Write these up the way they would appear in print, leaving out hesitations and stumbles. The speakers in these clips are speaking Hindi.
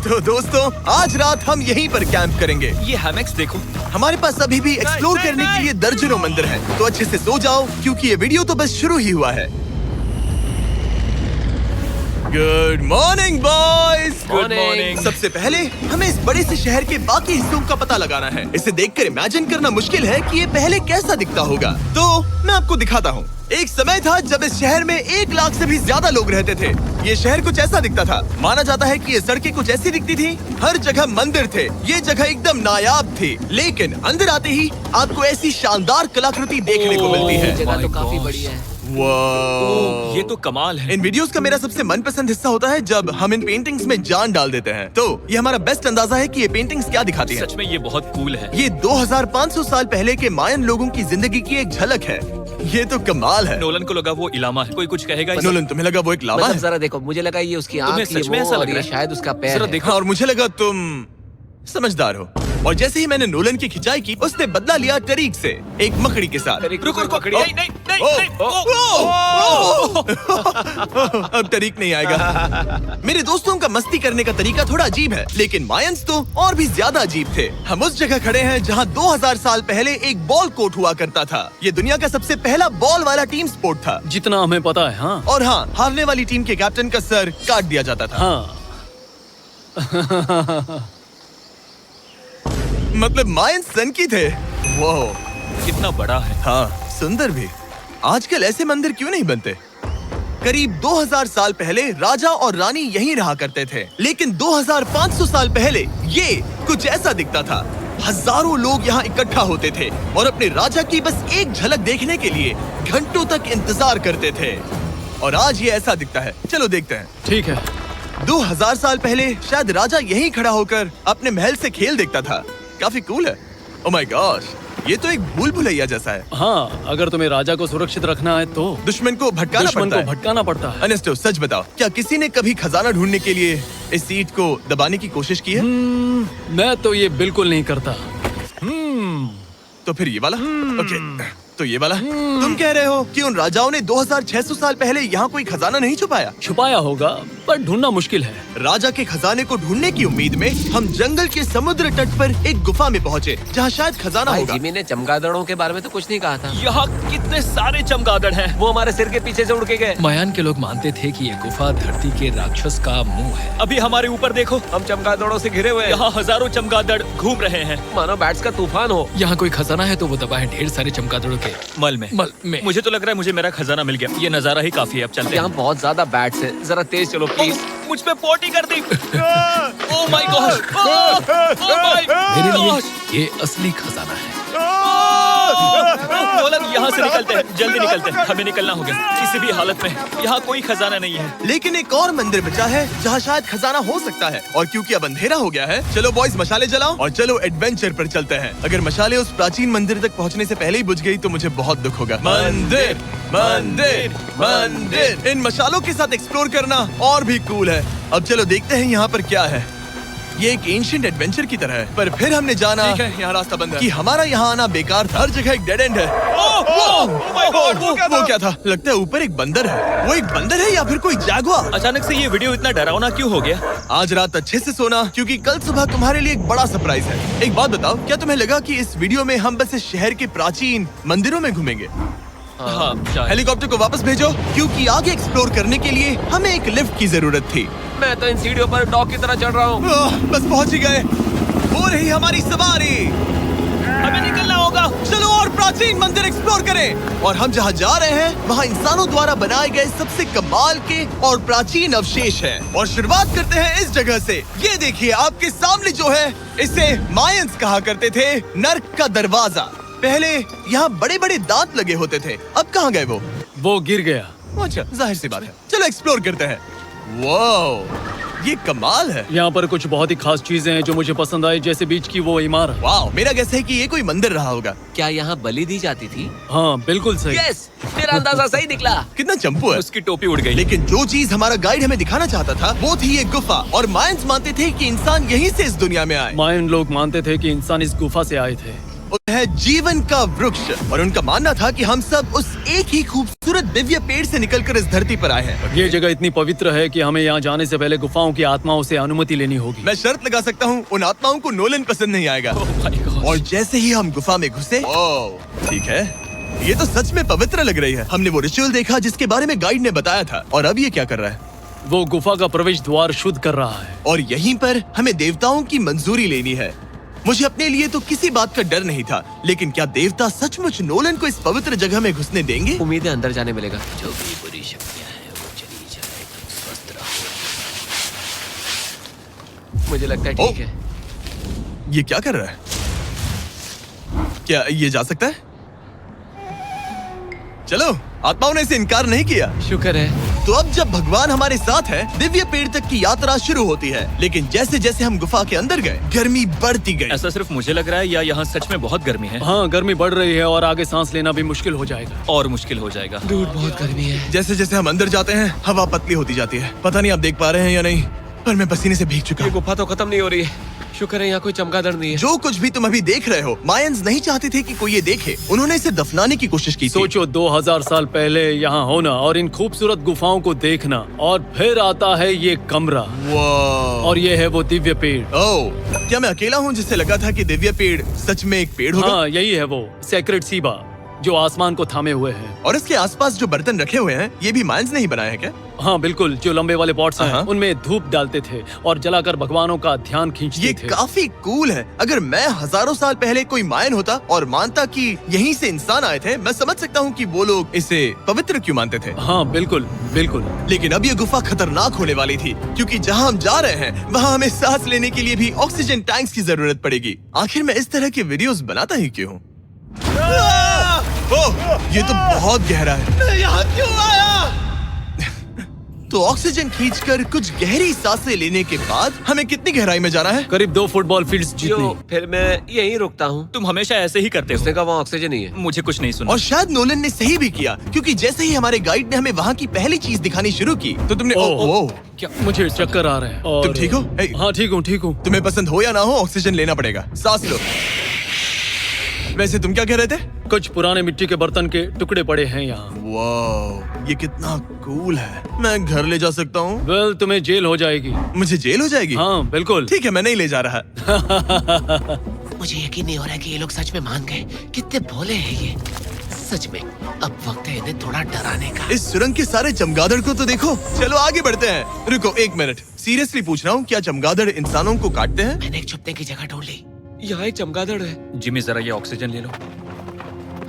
तो दोस्तों, आज रात हम यहीं पर कैंप करेंगे। ये हैमक्स देखो। हमारे पास अभी भी एक्सप्लोर करने के लिए दर्जनों मंदिर हैं। तो अच्छे से सो जाओ क्योंकि ये वीडियो तो बस शुरू ही हुआ है। Good morning boys. Good morning. सबसे पहले हमें इस बड़े से शहर के बाकी हिस्सों का पता लगाना है। इसे देखकर इमेजिन करना मुश्किल है कि ये पहले कैसा दिखता होगा। तो मैं आपको दिखाता हूँ। एक समय था जब इस शहर में 1 लाख से भी ज्यादा लोग रहते थे। ये शहर कुछ ऐसा दिखता था। माना जाता है कि ये सड़कें कुछ ऐसी दिखती थी। हर जगह मंदिर थे। ये जगह एकदम नायाब थी। लेकिन अंदर आते ही आपको ऐसी शानदार कलाकृति देखने को मिलती है। जगह तो काफी बड़ी है। वाह, ये तो कमाल है। इन वीडियोस का मेरा सबसे मनपसंद हिस्सा होता है जब हम इन पेंटिंग्स में जान डाल देते हैं। तो ये हमारा बेस्ट अंदाजा है कि ये पेंटिंग्स क्या दिखाती हैं। सच में ये बहुत कूल है। ये 2500 साल पहले के मायन लोगों की जिंदगी की एक झलक है। ये तो कमाल है। नोलन को लगा वो इलामा है। कोई कुछ कहेगा? नोलन, तुम्हें लगा वो एक लावा मतलब है? जरा देखो, मुझे लगा ये उसकी तुम्हें आँख, सच में ये ऐसा वो, लग और रहा ये है? शायद उसका पैर जरा है। देखो। हाँ, और मुझे लगा तुम समझदार हो। और जैसे ही मैंने नोलन की खिंचाई की, उसने बदला लिया टरीक से, एक मकड़ी के साथ। रुको रुको। नहीं नहीं नहीं नहीं। अब टरीक नहीं आएगा। मेरे दोस्तों का मस्ती करने का तरीका थोड़ा अजीब है, लेकिन मायंस तो और भी ज्यादा अजीब थे। हम उस जगह खड़े हैं जहां 2000 साल पहले एक बॉल कोर्ट हुआ करता था। ये दुनिया का सबसे पहला बॉल वाला टीम स्पोर्ट था। जितना हमें पता है। हाँ और हाँ, हारने वाली टीम के कैप्टन का सर काट दिया जाता था। हाँ। मतलब मायंस सन की थे। वो कितना बड़ा है। हाँ, सुंदर भी। आजकल ऐसे मंदिर क्यों नहीं बनते? करीब 2000 साल पहले राजा और रानी यहीं रहा करते थे। लेकिन 2500 साल पहले ये कुछ ऐसा दिखता था। हजारों लोग यहाँ इकट्ठा होते थे और अपने राजा की बस एक झलक देखने के लिए घंटों तक इंतजार करते थे। और आज ये ऐसा दिखता है। चलो देखते हैं। ठीक है। 2000 साल पहले शायद राजा यहीं खड़ा होकर अपने महल से खेल देखता था। काफी कूल है। ओह माय गॉश, ये तो एक भूल भुलैया जैसा है। हाँ, अगर तुम्हें राजा को सुरक्षित रखना है तो दुश्मन को भटकाना पड़ता है। अनेस्टो, सच बताओ, क्या किसी ने कभी खजाना ढूंढने के लिए इस सीट को दबाने की कोशिश की है? मैं तो ये बिल्कुल नहीं करता। तो फिर ये वाला? ओके, तो ये वाला? तुम कह रहे हो कि उन राजाओं ने 2600 साल पहले यहाँ कोई खजाना नहीं छुपाया? छुपाया होगा, पर ढूंढना मुश्किल है। राजा के खजाने को ढूंढने की उम्मीद में हम जंगल के समुद्र तट पर एक गुफा में पहुँचे जहाँ शायद खजाना भाई होगा। जिमी ने चमगादड़ों के बारे में तो कुछ नहीं कहा था। यहाँ कितने सारे चमगादड़ हैं। वो हमारे सिर के पीछे से उड़ के गए। मायान के लोग मानते थे कि ये गुफा धरती के राक्षस का मुंह है। अभी हमारे ऊपर देखो, हम चमगादड़ों से घिरे हुए हैं। यहाँ हजारों चमगादड़ घूम रहे हैं। मानो बैट्स का तूफान हो। यहाँ कोई खजाना है तो वो दबा है ढेर सारे चमगादड़ों के मल में। मुझे तो लग रहा है मुझे मेरा खजाना मिल गया। ये नजारा ही काफी है। अब चलते यहाँ हैं। बहुत ज्यादा बैट्स है। जरा तेज चलो प्लीज। मुझ पे पोटी कर दी। Oh my gosh. Oh my मेरे लिए गॉश। ये असली खजाना है। नोलन, यहाँ से निकलते हैं। जल्दी निकलते हैं, हमें निकलना होगा किसी भी हालत में। यहाँ कोई खजाना नहीं है। लेकिन एक और मंदिर बचा है जहाँ शायद खजाना हो सकता है। और क्योंकि अब अंधेरा हो गया है, चलो बॉयज मशाले जलाओ और चलो एडवेंचर पर चलते हैं। अगर मशाले उस प्राचीन मंदिर तक पहुँचने से पहले ही बुझ गई तो मुझे बहुत दुख होगा। मंदिर, मंदिर, मंदिर। इन मशालों के साथ एक्सप्लोर करना और भी कूल है। अब चलो देखते हैं यहाँ पर क्या है। ये एक एंशिएंट एडवेंचर की तरह है, पर फिर हमने जाना ठीक है, यहाँ रास्ता बंद है। कि हमारा यहाँ आना बेकार था। हर जगह एक डेड एंड है। वो क्या था? लगता है ऊपर एक बंदर है। वो एक बंदर है या फिर कोई जैगुआर? अचानक से ये वीडियो इतना डरावना क्यों हो गया? आज रात अच्छे से सोना क्योंकि कल सुबह तुम्हारे लिए एक बड़ा सरप्राइज है। एक बात बताओ, क्या तुम्हें लगा कि इस वीडियो में हम बस इस शहर के प्राचीन मंदिरों में घूमेंगे? हाँ, शायद। हेलीकॉप्टर को वापस भेजो क्योंकि आगे एक्सप्लोर करने के लिए हमें एक लिफ्ट की जरूरत थी। मैं तो इन सीढ़ियों पर डॉग की तरह चढ़ रहा हूँ। बस पहुंच ही गए। हो रही हमारी सवारी। हमें निकलना होगा। चलो और प्राचीन मंदिर एक्सप्लोर करें। और हम जहाँ जा रहे हैं वहाँ इंसानों द्वारा बनाए गए सबसे कमाल के और प्राचीन अवशेष हैं। और शुरुआत करते हैं इस जगह से। ये देखिए आपके सामने जो है, इसे मायंस कहा करते थे नर्क का दरवाजा। पहले यहाँ बड़े बड़े दांत लगे होते थे। अब कहाँ गए वो गिर गया। अच्छा, जाहिर सी बात है। चलो एक्सप्लोर करते हैं। वाह, ये कमाल है। यहाँ पर कुछ बहुत ही खास चीजें हैं जो मुझे पसंद आई, जैसे बीच की वो इमारत। वाह, मेरा गैस है कि ये कोई मंदिर रहा होगा। क्या यहाँ बलि दी जाती थी? हाँ, बिल्कुल सही। यस, मेरा अंदाजा सही निकला। कितना चंपू है। उसकी टोपी उड़ गई। लेकिन जो चीज हमारा गाइड हमें दिखाना चाहता था वो थी ये गुफा। और मायंस मानते थे कि इंसान यहीं से इस दुनिया में आए। मायन लोग मानते थे कि इंसान इस गुफा से आए थे। है जीवन का वृक्ष और उनका मानना था कि हम सब उस एक ही खूबसूरत दिव्य पेड़ से निकलकर इस धरती पर आए हैं। ये जगह इतनी पवित्र है कि हमें यहाँ जाने से पहले गुफाओं की आत्माओं से अनुमति लेनी होगी। मैं शर्त लगा सकता हूँ उन आत्माओं को नोलन पसंद नहीं आएगा। और जैसे ही हम गुफा में घुसे, ठीक है, ये तो सच में पवित्र लग रही है। हमने वो रिचुअल देखा जिसके बारे में गाइड ने बताया था। और अब ये क्या कर रहा है? वो गुफा का प्रवेश द्वार शुद्ध कर रहा है। और यहीं पर हमें देवताओं की मंजूरी लेनी है। मुझे अपने लिए तो किसी बात का डर नहीं था, लेकिन क्या देवता सचमुच नोलन को इस पवित्र जगह में घुसने देंगे? उम्मीद है अंदर जाने मिलेगा। जो भी बुरी शक्तियां हैं वो चली जाए, तुम स्वस्थ रहो। मुझे लगता है ठीक है। ये क्या कर रहा है? क्या ये जा सकता है? चलो, आत्माओं ने इसे इनकार नहीं किया। शुक्र है। तो अब जब भगवान हमारे साथ है, दिव्य पेड़ तक की यात्रा शुरू होती है। लेकिन जैसे जैसे हम गुफा के अंदर गए, गर्मी बढ़ती गई। ऐसा सिर्फ मुझे लग रहा है या यहाँ सच में बहुत गर्मी है? हाँ, गर्मी बढ़ रही है और आगे सांस लेना भी मुश्किल हो जाएगा। और मुश्किल हो जाएगा। दूर बहुत गर्मी है। जैसे जैसे हम अंदर जाते हैं, हवा पतली होती जाती है। पता नहीं आप देख पा रहे हैं या नहीं, पर मैं पसीने से भीग चुका ये हूँ। गुफा तो खत्म नहीं हो रही है। शुक्र है यहाँ कोई चमगादड़ नहीं है। जो कुछ भी तुम अभी देख रहे हो, मायंस नहीं चाहते थे कि कोई ये देखे। उन्होंने इसे दफनाने की कोशिश की थी। सोचो 2000 साल पहले यहाँ होना और इन खूबसूरत गुफाओं को देखना, और फिर आता है ये कमरा, वाह। और ये है वो दिव्य पेड़। ओह, क्या मैं अकेला हूँ जिससे लगा था कि दिव्य पेड़ सच में एक पेड़ होगा? हाँ, यही है वो सेक्रेड सीबा जो आसमान को थामे हुए है। और इसके आसपास जो बर्तन रखे हुए हैं, ये भी मायंस ने ही बनाए हैं क्या? हाँ बिल्कुल, जो लंबे वाले पॉट्स हैं, हाँ। उनमें धूप डालते थे और जलाकर भगवानों का ध्यान खींचते ये थे। काफी कूल है। अगर मैं हजारों साल पहले कोई मायन होता और मानता कि यहीं से इंसान आए थे, मैं समझ सकता हूँ कि वो लोग इसे पवित्र क्यों मानते थे। हाँ बिल्कुल बिल्कुल। लेकिन अब ये गुफा खतरनाक होने वाली थी, क्योंकि जहाँ हम जा रहे हैं वहाँ हमें सांस लेने के लिए भी ऑक्सीजन टैंक्स की जरूरत पड़ेगी। आखिर मैं इस तरह के वीडियोस बनाता ही क्यों हूँ? ओह, ये तो बहुत गहरा है। मैं यहाँ क्यों आया? तो ऑक्सीजन खींचकर कुछ गहरी सांसें लेने के बाद हमें कितनी गहराई में जाना है? करीब 2 फुटबॉल फील्ड्स जो जितनी। फिर मैं यहीं रुकता हूँ। तुम हमेशा ऐसे ही करते उसने हो। कहा वहाँ ऑक्सीजन नहीं है। मुझे कुछ नहीं सुना। और शायद नोलन ने सही भी किया, क्योंकि जैसे ही हमारे गाइड ने हमें वहाँ की पहली चीज दिखानी शुरू की, तो तुमने ओह, क्या मुझे चक्कर आ रहे हैं। और तुम ठीक हो? ए, हाँ ठीक हूँ ठीक हूँ। तुम्हें पसंद हो या ना हो, ऑक्सीजन लेना पड़ेगा। सांस लो। वैसे तुम क्या कह रहे थे? कुछ पुराने मिट्टी के बर्तन के टुकड़े पड़े हैं यहाँ। वाह, ये कितना कूल है। मैं घर ले जा सकता हूँ? वेल, तुम्हें जेल हो जाएगी। मुझे जेल हो जाएगी? हाँ बिल्कुल। ठीक है, मैं नहीं ले जा रहा। मुझे यकीन नहीं हो रहा है कि ये लोग सच में मान गए। कितने भोले हैं ये। सच में अब वक्त है इन्हें थोड़ा डराने का। इस सुरंग के सारे चमगादड़ को तो देखो। चलो आगे बढ़ते हैं। रुको 1 मिनट, सीरियसली पूछ रहा हूँ, क्या चमगादड़ इंसानों को काटते हैं? मैंने एक छुपने की जगह ढूंढ ली। यहाँ एक चमगादड़ है। जिमी जरा ये ऑक्सीजन ले लो।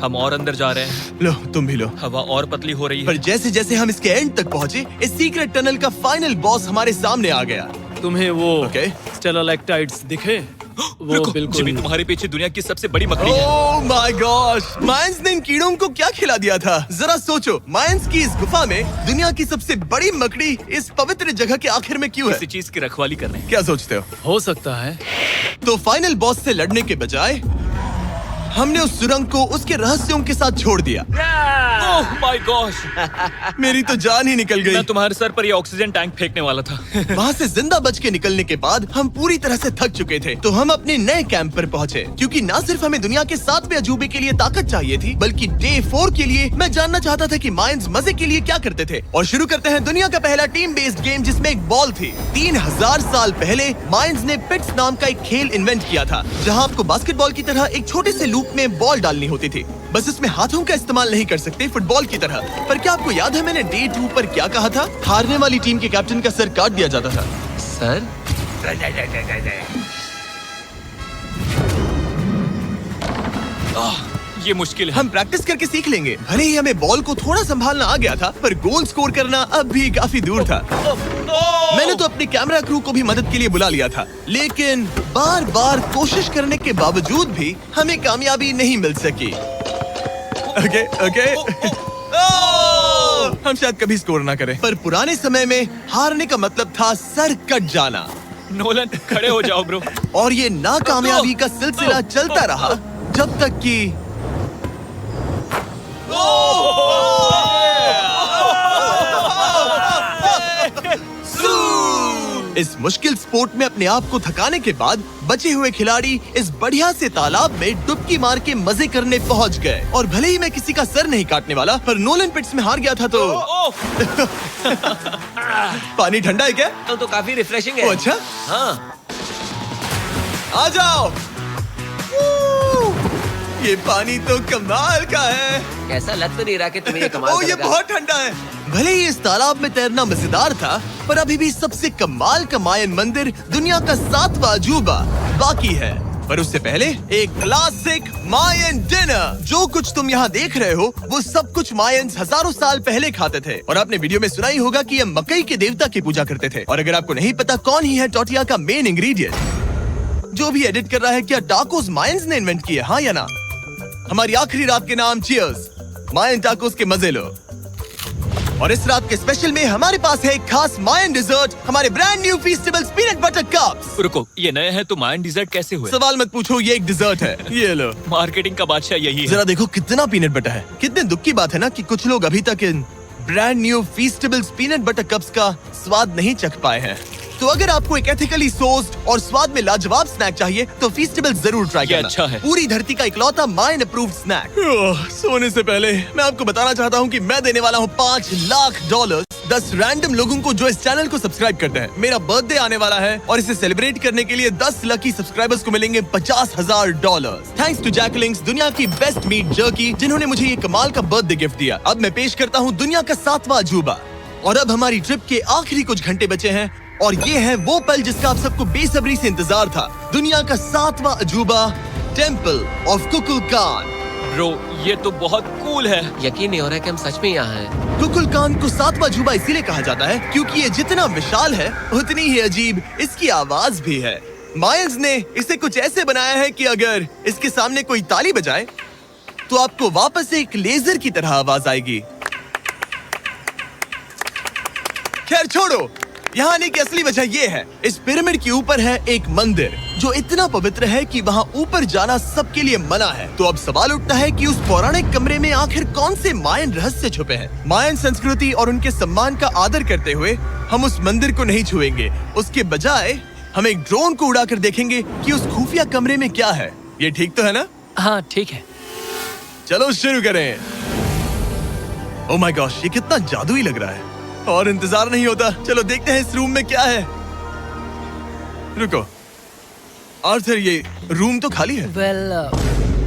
हम और अंदर जा रहे हैं। लो, तुम भी लो। हवा और पतली हो रही पर है। जैसे जैसे हम इसके एंड तक पहुँचे, इस सीक्रेट टनल का फाइनल बॉस हमारे सामने आ गया। तुम्हें वो ओके। स्टेलाक्टाइट्स दिखे? वो रुको, बिल्कुल। जिमी तुम्हारे पीछे दुनिया की सबसे बड़ी मकड़ी है। ओह माय गॉड, मायंस ने इन कीड़ों को क्या खिला दिया था? जरा सोचो, मायंस की इस गुफा में दुनिया की सबसे बड़ी मकड़ी इस पवित्र जगह के आखिर में क्यों है? किसी चीज की रखवाली कर रहे हैं। क्या सोचते हो? हो सकता है। तो फाइनल बॉस से लड़ने के बजाय हमने उस सुरंग को उसके रहस्यों के साथ छोड़ दिया। ओह माय गॉश, मेरी तो जान ही निकल गई। मैं तुम्हारे सर पर ये ऑक्सीजन टैंक फेंकने वाला था। वहाँ से जिंदा बच के निकलने के बाद हम पूरी तरह से थक चुके थे, तो हम अपने नए कैंप पर पहुँचे। क्योंकि न सिर्फ हमें दुनिया के 7वें अजूबे के लिए ताकत चाहिए थी, बल्कि डे 4 के लिए मैं जानना चाहता था कि मायंस मजे के लिए क्या करते थे। और शुरू करते हैं दुनिया का पहला टीम बेस्ड गेम, जिसमें एक बॉल थी। 3000 साल पहले मायंस ने पिट्स नाम का एक खेल इन्वेंट किया था, जहाँ आपको बास्केटबॉल की तरह एक छोटे से लूप में बॉल डालनी होती थी। बस इसमें हाथों का इस्तेमाल नहीं कर सकते, फुटबॉल की तरह। पर क्या आपको याद है मैंने डे 2 पर क्या कहा था? हारने वाली टीम के कैप्टन का सर काट दिया जाता था। सर ये मुश्किल है। हम प्रैक्टिस करके सीख लेंगे। भले ही हमें बॉल को थोड़ा संभालना आ गया था, पर गोल स्कोर करना अब भी काफी दूर था। मैंने तो अपने कैमरा क्रू को भी मदद के लिए बुला लिया था, लेकिन बार बार कोशिश करने के बावजूद भी हमें कामयाबी नहीं मिल सकी। ओके हम शायद कभी स्कोर ना करें, पर पुराने समय में हारने का मतलब था सर कट जाना। नोलन खड़े हो जाओ ब्रो। और ये नाकामयाबी का सिलसिला चलता रहा जब तक कि इस मुश्किल स्पोर्ट में अपने आप को थकाने के बाद बचे हुए खिलाड़ी इस बढ़िया से तालाब में डुबकी मार के मजे करने पहुंच गए। और भले ही मैं किसी का सर नहीं काटने वाला, पर नोलन पिट्स में हार गया था तो पानी ठंडा है क्या? तो काफी रिफ्रेशिंग है। ओ, अच्छा, हाँ, आ जाओ। ये पानी तो कमाल का है। ऐसा लग तो नहीं रहा कि तुम्हें ये कमाल ओ, ये करेगा। बहुत ठंडा है। भले ही इस तालाब में तैरना मजेदार था, पर अभी भी सबसे कमाल का मायन मंदिर, दुनिया का 7वां अजूबा बाकी है। पर उससे पहले एक क्लासिक मायन डिनर। जो कुछ तुम यहाँ देख रहे हो, वो सब कुछ मायंस हजारों साल पहले खाते थे। और आपने वीडियो में सुना ही होगा कि ये मकई के देवता की पूजा करते थे। और अगर आपको नहीं पता कौन ही है टोर्टिया का मेन इंग्रेडिएंट, जो भी एडिट कर रहा है, क्या टाकोस मायंस ने इन्वेंट किए, हाँ या ना? हमारी आखिरी रात के नाम चीयर्स, मायन टाकोस के मजे लो। और इस रात के स्पेशल में हमारे पास है एक खास मायन डिजर्ट, हमारे brand new Feastables peanut butter cups. रुको, ये नए हैं तो मायन डिजर्ट कैसे हुए? सवाल मत पूछो, ये एक डिजर्ट है। ये लो। मार्केटिंग का बादशाह यही है। जरा देखो कितना पीनट बटर है। कितने दुख की बात है ना कि कुछ लोग अभी तक इन brand new Feastables peanut butter cups का स्वाद नहीं चख पाए हैं। तो अगर आपको एक एथिकली सोर्स्ड और स्वाद में लाजवाब स्नैक चाहिए तो फीस्टेबल्स जरूर ट्राई ये करना। अच्छा है। पूरी धरती का इकलौता मायन अप्रूव्ड स्नैक। सोने से पहले मैं आपको बताना चाहता हूँ कि मैं देने वाला हूँ $5 लाख 10 रैंडम लोगों को जो इस चैनल को सब्सक्राइब करते हैं। मेरा बर्थडे आने वाला है और इसे सेलिब्रेट करने के लिए 10 लकी सब्सक्राइबर्स को मिलेंगे $50,000। थैंक्स टू जैकलिंग्स, दुनिया की बेस्ट मीट जर्की, जिन्होंने मुझे ये कमाल का बर्थडे गिफ्ट दिया। अब मैं पेश करता हूँ दुनिया का 7वां अजूबा। और अब हमारी ट्रिप के आखिरी कुछ घंटे बचे हैं और ये है वो पल जिसका आप सबको बेसब्री से इंतजार था। दुनिया का 7वां अजूबा, टेम्पल ऑफ कुकुलकान। ब्रो, ये तो बहुत कूल है। यकीन नहीं हो रहा कि हम सच में यहाँ हैं। कुकुलकान को 7वां अजूबा इसीलिए कहा जाता है क्योंकि ये जितना विशाल है उतनी ही अजीब इसकी आवाज भी है। मायंस ने इसे कुछ ऐसे बनाया है कि अगर इसके सामने कोई ताली बजाए तो आपको वापस एक लेजर की तरह आवाज आएगी। खैर छोड़ो, यहाँ आने की असली वजह ये है, इस पिरामिड के ऊपर है एक मंदिर जो इतना पवित्र है कि वहाँ ऊपर जाना सबके लिए मना है। तो अब सवाल उठता है कि उस पौराणिक कमरे में आखिर कौन से मायन रहस्य छुपे हैं। मायन संस्कृति और उनके सम्मान का आदर करते हुए हम उस मंदिर को नहीं छुएंगे। उसके बजाय हम एक ड्रोन को उड़ाकर देखेंगे कि उस खुफिया कमरे में क्या है। ये ठीक तो है ना? हाँ ठीक है। चलो शुरू करें। ओह माय गॉश, ये कितना जादुई लग रहा है और इंतजार नहीं होता। चलो देखते हैं इस रूम में क्या है। रुको आर्थर, ये रूम तो खाली है।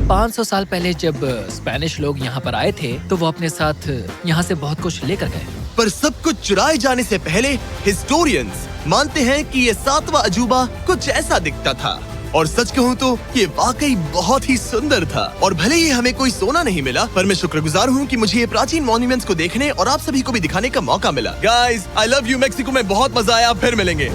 500 साल पहले जब स्पेनिश लोग यहाँ पर आए थे तो वो अपने साथ यहाँ से बहुत कुछ लेकर गए। पर सब कुछ चुराए जाने से पहले हिस्टोरियंस मानते हैं कि ये 7वां अजूबा कुछ ऐसा दिखता था। और सच कहूँ तो ये वाकई बहुत ही सुंदर था। और भले ही हमें कोई सोना नहीं मिला, पर मैं शुक्रगुजार हूँ कि मुझे ये प्राचीन मॉन्यूमेंट्स को देखने और आप सभी को भी दिखाने का मौका मिला। Guys, I love you. Mexico में बहुत मजा आया, फिर मिलेंगे।